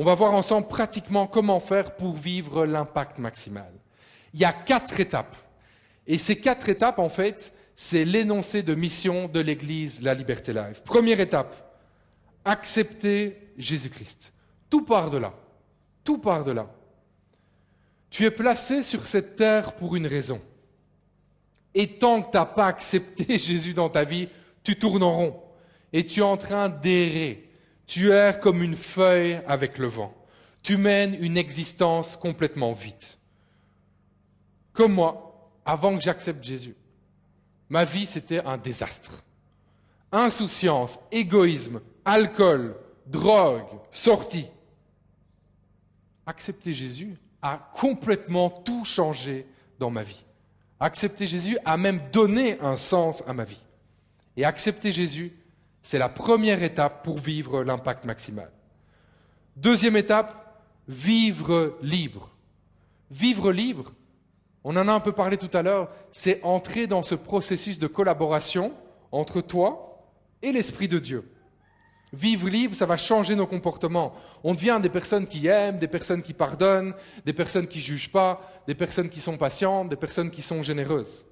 On va voir ensemble pratiquement comment faire pour vivre l'impact maximal. Il y a 4 étapes. Et ces 4 étapes, en fait, c'est l'énoncé de mission de l'Église La Liberté Live. Première étape, accepter Jésus-Christ. Tout part de là. Tout part de là. Tu es placé sur cette terre pour une raison. Et tant que tu n'as pas accepté Jésus dans ta vie, tu tournes en rond. Et tu es en train d'errer. Tu erres comme une feuille avec le vent. Tu mènes une existence complètement vide. Comme moi, avant que j'accepte Jésus, ma vie, c'était un désastre. Insouciance, égoïsme, alcool, drogue, sortie. Accepter Jésus a complètement tout changé dans ma vie. Accepter Jésus a même donné un sens à ma vie. Et accepter Jésus, c'est la première étape pour vivre l'impact maximal. Deuxième étape, vivre libre. Vivre libre, on en a un peu parlé tout à l'heure, c'est entrer dans ce processus de collaboration entre toi et l'Esprit de Dieu. Vivre libre, ça va changer nos comportements. On devient des personnes qui aiment, des personnes qui pardonnent, des personnes qui ne jugent pas, des personnes qui sont patientes, des personnes qui sont généreuses.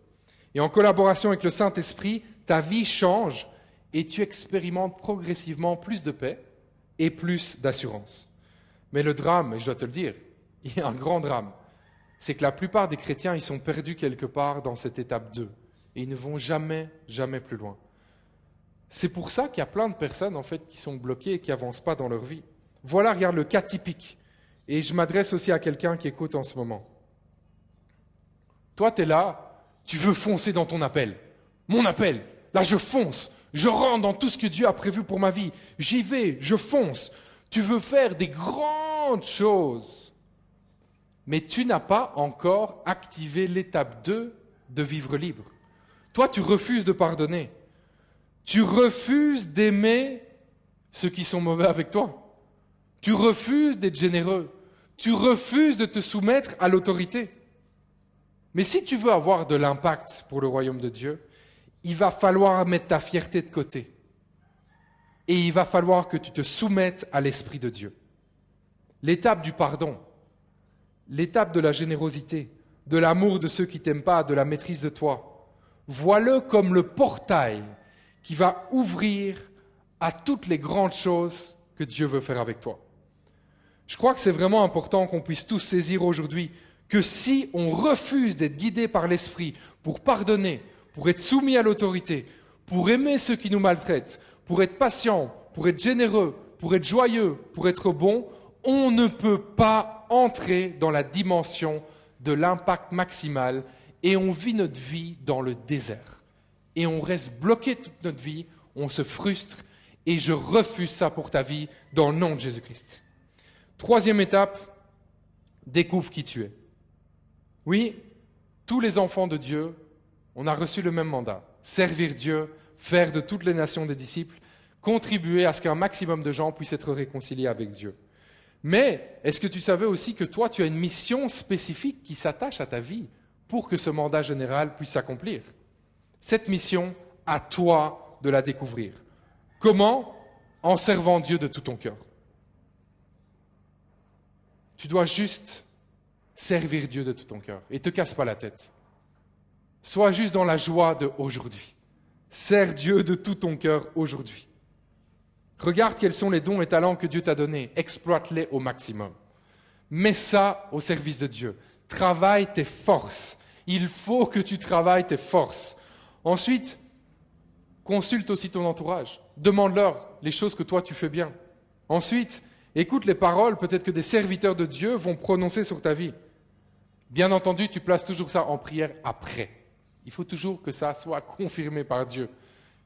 Et en collaboration avec le Saint-Esprit, ta vie change et tu expérimentes progressivement plus de paix et plus d'assurance. Mais le drame, et je dois te le dire, il y a un grand drame, c'est que la plupart des chrétiens, ils sont perdus quelque part dans cette étape 2 et ils ne vont jamais, jamais plus loin. C'est pour ça qu'il y a plein de personnes en fait, qui sont bloquées et qui n'avancent pas dans leur vie. Voilà, regarde le cas typique. Et je m'adresse aussi à quelqu'un qui écoute en ce moment. Toi, tu es là, tu veux foncer dans ton appel. Mon appel, là je fonce, je rentre dans tout ce que Dieu a prévu pour ma vie. J'y vais, je fonce. Tu veux faire des grandes choses. Mais tu n'as pas encore activé l'étape 2 de vivre libre. Toi, tu refuses de pardonner. Tu refuses d'aimer ceux qui sont mauvais avec toi. Tu refuses d'être généreux. Tu refuses de te soumettre à l'autorité. Mais si tu veux avoir de l'impact pour le royaume de Dieu, il va falloir mettre ta fierté de côté. Et il va falloir que tu te soumettes à l'Esprit de Dieu. L'étape du pardon, l'étape de la générosité, de l'amour de ceux qui ne t'aiment pas, de la maîtrise de toi, vois-le comme le portail qui va ouvrir à toutes les grandes choses que Dieu veut faire avec toi. Je crois que c'est vraiment important qu'on puisse tous saisir aujourd'hui que si on refuse d'être guidé par l'Esprit pour pardonner, pour être soumis à l'autorité, pour aimer ceux qui nous maltraitent, pour être patient, pour être généreux, pour être joyeux, pour être bon, on ne peut pas entrer dans la dimension de l'impact maximal et on vit notre vie dans le désert. Et on reste bloqué toute notre vie, on se frustre, et je refuse ça pour ta vie dans le nom de Jésus-Christ. Troisième étape, découvre qui tu es. Oui, tous les enfants de Dieu, on a reçu le même mandat, servir Dieu, faire de toutes les nations des disciples, contribuer à ce qu'un maximum de gens puissent être réconciliés avec Dieu. Mais est-ce que tu savais aussi que toi, tu as une mission spécifique qui s'attache à ta vie pour que ce mandat général puisse s'accomplir ? Cette mission, à toi de la découvrir. Comment ? En servant Dieu de tout ton cœur. Tu dois juste servir Dieu de tout ton cœur et te casse pas la tête. Sois juste dans la joie de aujourd'hui. Sers Dieu de tout ton cœur aujourd'hui. Regarde quels sont les dons et talents que Dieu t'a donnés. Exploite-les au maximum. Mets ça au service de Dieu. Travaille tes forces. Il faut que tu travailles tes forces. Ensuite, consulte aussi ton entourage. Demande-leur les choses que toi tu fais bien. Ensuite, écoute les paroles peut-être que des serviteurs de Dieu vont prononcer sur ta vie. Bien entendu, tu places toujours ça en prière après. Il faut toujours que ça soit confirmé par Dieu.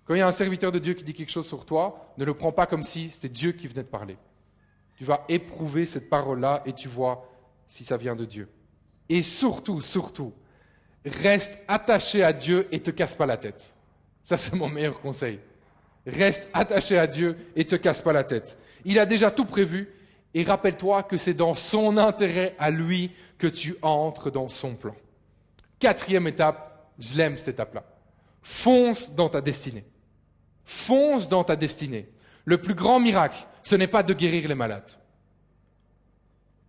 Quand il y a un serviteur de Dieu qui dit quelque chose sur toi, ne le prends pas comme si c'était Dieu qui venait de parler. Tu vas éprouver cette parole-là et tu vois si ça vient de Dieu. Et surtout, reste attaché à Dieu et te casse pas la tête. Ça, c'est mon meilleur conseil. Reste attaché à Dieu et te casse pas la tête. Il a déjà tout prévu et rappelle-toi que c'est dans son intérêt à lui que tu entres dans son plan. Quatrième étape, je l'aime cette étape-là. Fonce dans ta destinée. Fonce dans ta destinée. Le plus grand miracle, ce n'est pas de guérir les malades.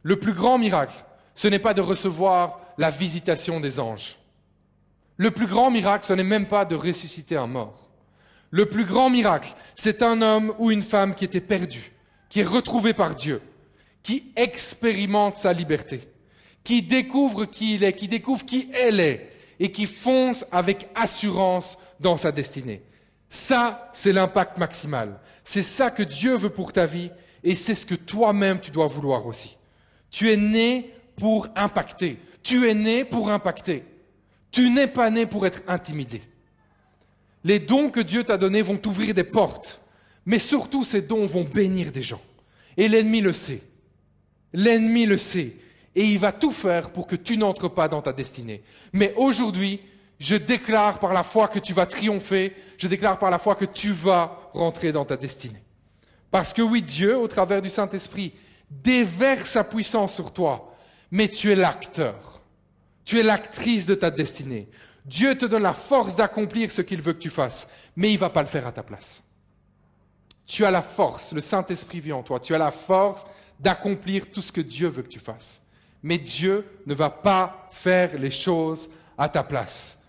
Le plus grand miracle, ce n'est pas de recevoir la visitation des anges. Le plus grand miracle, ce n'est même pas de ressusciter un mort. Le plus grand miracle, c'est un homme ou une femme qui était perdu, qui est retrouvé par Dieu, qui expérimente sa liberté, qui découvre qui il est, qui découvre qui elle est, et qui fonce avec assurance dans sa destinée. Ça, c'est l'impact maximal. C'est ça que Dieu veut pour ta vie, et c'est ce que toi-même tu dois vouloir aussi. Tu es né pour impacter. Tu es né pour impacter. Tu n'es pas né pour être intimidé. Les dons que Dieu t'a donnés vont t'ouvrir des portes, mais surtout ces dons vont bénir des gens. Et l'ennemi le sait. L'ennemi le sait. Et il va tout faire pour que tu n'entres pas dans ta destinée. Mais aujourd'hui, je déclare par la foi que tu vas triompher, je déclare par la foi que tu vas rentrer dans ta destinée. Parce que oui, Dieu, au travers du Saint-Esprit, déverse sa puissance sur toi, mais tu es l'acteur. Tu es l'actrice de ta destinée. Dieu te donne la force d'accomplir ce qu'il veut que tu fasses, mais il ne va pas le faire à ta place. Tu as la force, le Saint-Esprit vit en toi, tu as la force d'accomplir tout ce que Dieu veut que tu fasses. Mais Dieu ne va pas faire les choses à ta place.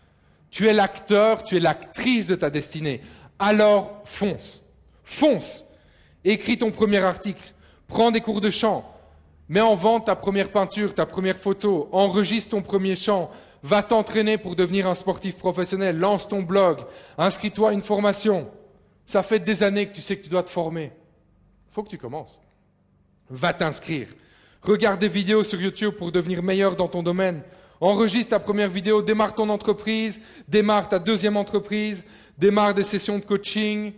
Tu es l'acteur, tu es l'actrice de ta destinée. Alors fonce, fonce. Écris ton premier article, prends des cours de chant, mets en vente ta première peinture, ta première photo, enregistre ton premier chant, va t'entraîner pour devenir un sportif professionnel, lance ton blog, inscris-toi à une formation. Ça fait des années que tu sais que tu dois te former. Il faut que tu commences. Va t'inscrire. Regarde des vidéos sur YouTube pour devenir meilleur dans ton domaine. Enregistre ta première vidéo, démarre ton entreprise, démarre ta deuxième entreprise, démarre des sessions de coaching,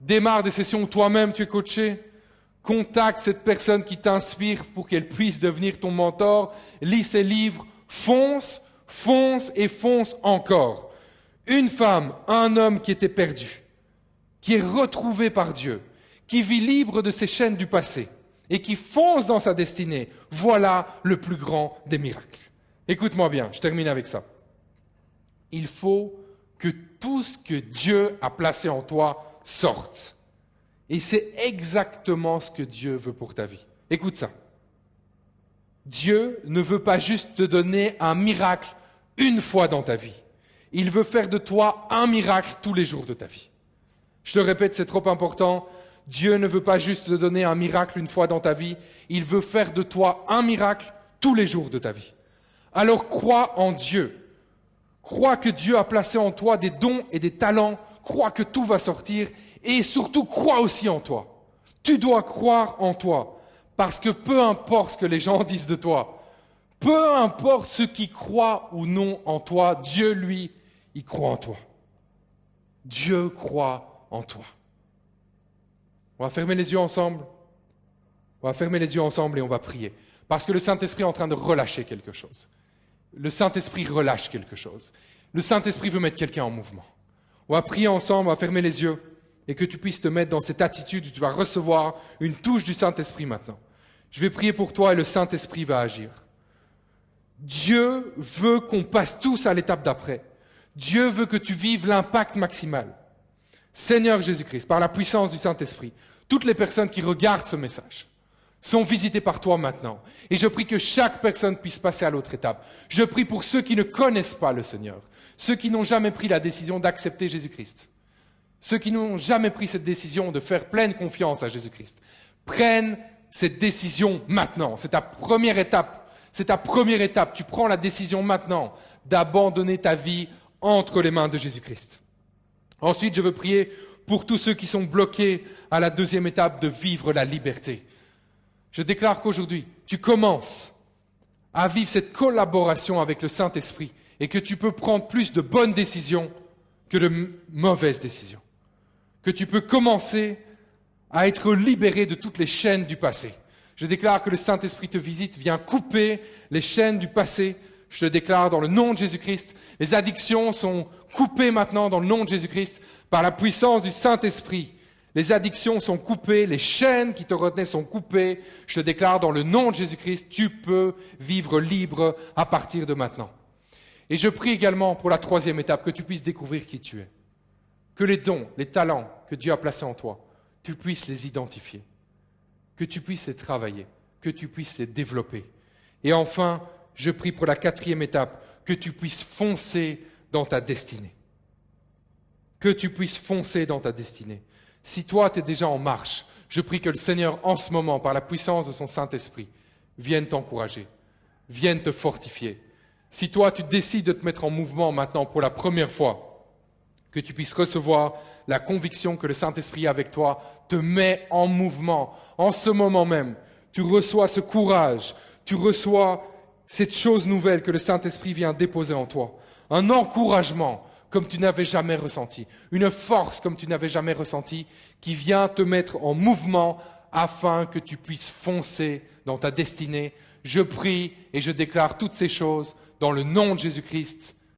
démarre des sessions où toi-même tu es coaché. Contacte cette personne qui t'inspire pour qu'elle puisse devenir ton mentor. Lis ses livres, fonce, fonce et fonce encore. Une femme, un homme qui était perdu, qui est retrouvé par Dieu, qui vit libre de ses chaînes du passé et qui fonce dans sa destinée. Voilà le plus grand des miracles. Écoute-moi bien, je termine avec ça. Il faut que tout ce que Dieu a placé en toi sorte. Et c'est exactement ce que Dieu veut pour ta vie. Écoute ça. Dieu ne veut pas juste te donner un miracle une fois dans ta vie. Il veut faire de toi un miracle tous les jours de ta vie. Je te répète, c'est trop important. Dieu ne veut pas juste te donner un miracle une fois dans ta vie. Il veut faire de toi un miracle tous les jours de ta vie. Alors crois en Dieu. Crois que Dieu a placé en toi des dons et des talents. Crois que tout va sortir. Et surtout, crois aussi en toi. Tu dois croire en toi. Parce que peu importe ce que les gens disent de toi, peu importe ceux qui croient ou non en toi, Dieu, lui, il croit en toi. Dieu croit en toi. On va fermer les yeux ensemble. On va fermer les yeux ensemble et on va prier. Parce que le Saint-Esprit est en train de relâcher quelque chose. Le Saint-Esprit relâche quelque chose. Le Saint-Esprit veut mettre quelqu'un en mouvement. On va prier ensemble, on va fermer les yeux et que tu puisses te mettre dans cette attitude où tu vas recevoir une touche du Saint-Esprit maintenant. Je vais prier pour toi et le Saint-Esprit va agir. Dieu veut qu'on passe tous à l'étape d'après. Dieu veut que tu vives l'impact maximal. Seigneur Jésus-Christ, par la puissance du Saint-Esprit, toutes les personnes qui regardent ce message sont visitées par toi maintenant. Et je prie que chaque personne puisse passer à l'autre étape. Je prie pour ceux qui ne connaissent pas le Seigneur, ceux qui n'ont jamais pris la décision d'accepter Jésus-Christ, ceux qui n'ont jamais pris cette décision de faire pleine confiance à Jésus-Christ. Prennent cette décision maintenant. C'est ta première étape. C'est ta première étape. Tu prends la décision maintenant d'abandonner ta vie entre les mains de Jésus-Christ. Ensuite, je veux prier pour tous ceux qui sont bloqués à la deuxième étape de vivre la liberté. Je déclare qu'aujourd'hui, tu commences à vivre cette collaboration avec le Saint-Esprit et que tu peux prendre plus de bonnes décisions que de mauvaises décisions. Que tu peux commencer à être libéré de toutes les chaînes du passé. Je déclare que le Saint-Esprit te visite, vient couper les chaînes du passé. Je le déclare dans le nom de Jésus-Christ. Les addictions sont coupées maintenant dans le nom de Jésus-Christ par la puissance du Saint-Esprit. Les addictions sont coupées, les chaînes qui te retenaient sont coupées. Je te déclare dans le nom de Jésus-Christ, tu peux vivre libre à partir de maintenant. Et je prie également pour la troisième étape, que tu puisses découvrir qui tu es. Que les dons, les talents que Dieu a placés en toi, tu puisses les identifier. Que tu puisses les travailler. que tu puisses les développer. Et enfin, je prie pour la 4e étape, que tu puisses foncer dans ta destinée. Que tu puisses foncer dans ta destinée. Si toi, tu es déjà en marche, je prie que le Seigneur, en ce moment, par la puissance de son Saint-Esprit, vienne t'encourager, vienne te fortifier. Si toi, tu décides de te mettre en mouvement maintenant pour la première fois, que tu puisses recevoir la conviction que le Saint-Esprit avec toi te met en mouvement. En ce moment même, tu reçois ce courage, tu reçois cette chose nouvelle que le Saint-Esprit vient déposer en toi. Un encouragement comme tu n'avais jamais ressenti, une force comme tu n'avais jamais ressenti, qui vient te mettre en mouvement afin que tu puisses foncer dans ta destinée. Je prie et je déclare toutes ces choses dans le nom de Jésus-Christ.